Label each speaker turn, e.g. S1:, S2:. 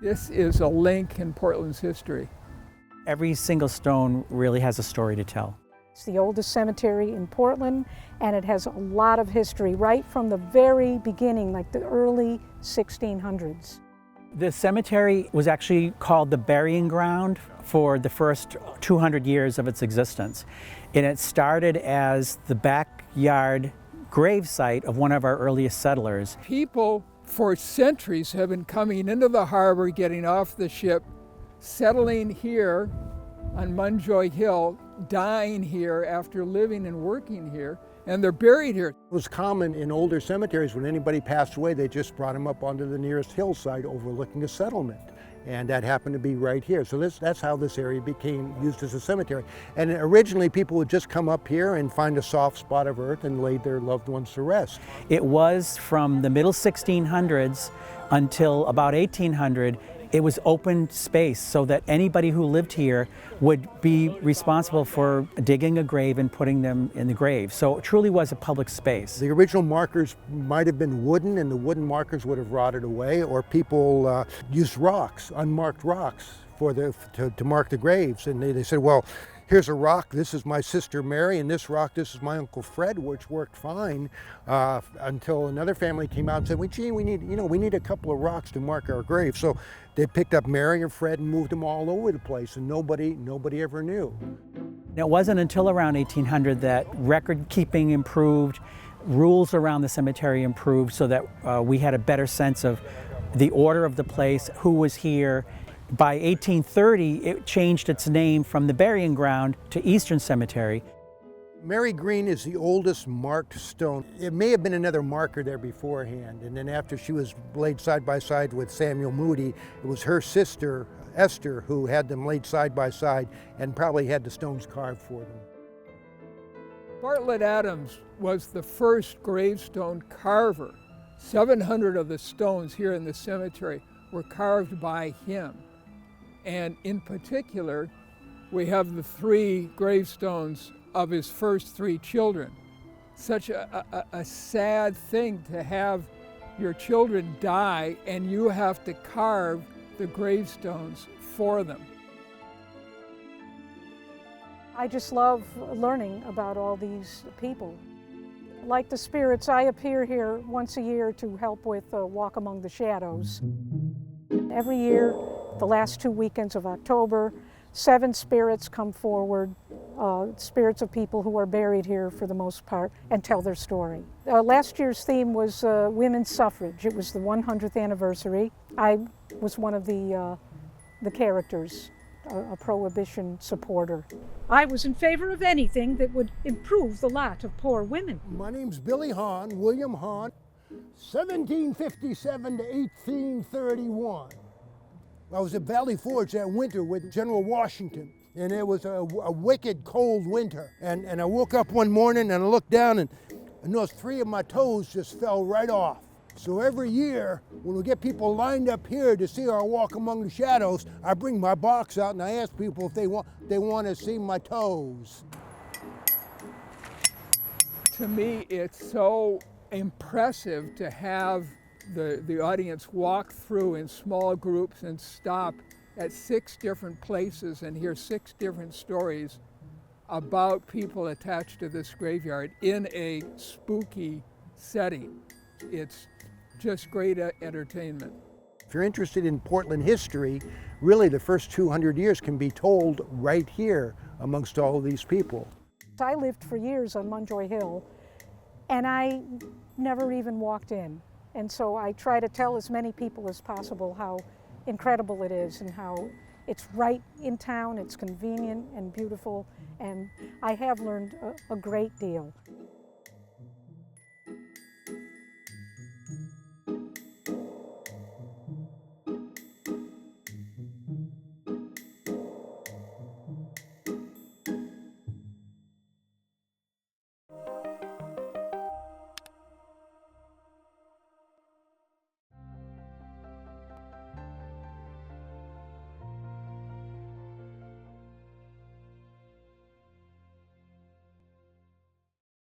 S1: This is a link in Portland's history.
S2: Every single stone really has a story to tell.
S3: It's the oldest cemetery in Portland, and it has a lot of history right from the very beginning, like the early 1600s.
S2: The cemetery was actually called the burying ground for the first 200 years of its existence. And it started as the backyard grave site of one of our earliest settlers.
S1: People for centuries have been coming into the harbor, getting off the ship, settling here on Munjoy Hill, dying here after living and working here, and they're buried here.
S4: It was common in older cemeteries when anybody passed away, they just brought him up onto the nearest hillside overlooking a settlement. And that happened to be right here. So that's how this area became used as a cemetery. And originally people would just come up here and find a soft spot of earth and lay their loved ones to rest.
S2: It was from the middle 1600s until about 1800, it was open space so that anybody who lived here would be responsible for digging a grave and putting them in the grave. So it truly was a public space.
S4: The original markers might have been wooden, and the wooden markers would have rotted away, or people used rocks, unmarked rocks, to mark the graves. And they said, well, here's a rock, this is my sister Mary, and this rock, this is my Uncle Fred, which worked fine until another family came out and said, well, gee, we need a couple of rocks to mark our grave. So they picked up Mary and Fred and moved them all over the place, and nobody ever knew.
S2: It wasn't until around 1800 that record keeping improved, rules around the cemetery improved so that we had a better sense of the order of the place, who was here. By 1830, it changed its name from the burying ground to Eastern Cemetery.
S4: Mary Green is the oldest marked stone. It may have been another marker there beforehand, and then after she was laid side by side with Samuel Moody, it was her sister, Esther, who had them laid side by side and probably had the stones carved for them.
S1: Bartlett Adams was the first gravestone carver. 700 of the stones here in the cemetery were carved by him. And in particular, we have the 3 gravestones of his first 3 children. Such a sad thing to have your children die and you have to carve the gravestones for them.
S3: I just love learning about all these people. Like the spirits, I appear here once a year to help with Walk Among the Shadows. Every year, the last 2 weekends of October, 7 spirits come forward, spirits of people who are buried here for the most part, and tell their story. Last year's theme was women's suffrage. It was the 100th anniversary. I was one of the characters, a prohibition supporter. I was in favor of anything that would improve the lot of poor women.
S4: My name's Billy Hahn, William Hahn, 1757 to 1831. I was at Valley Forge that winter with General Washington, and it was a wicked cold winter. And I woke up one morning and I looked down and those 3 of my toes just fell right off. So every year, when we get people lined up here to see our Walk Among the Shadows, I bring my box out and I ask people if they want to see my toes.
S1: To me, it's so impressive to have the audience walk through in small groups and stop at 6 different places and hear 6 different stories about people attached to this graveyard in a spooky setting. It's just great entertainment.
S4: If you're interested in Portland history, really the first 200 years can be told right here amongst all of these people.
S3: I lived for years on Munjoy Hill, and I never even walked in. And so I try to tell as many people as possible how incredible it is and how it's right in town, it's convenient and beautiful, and I have learned a great deal.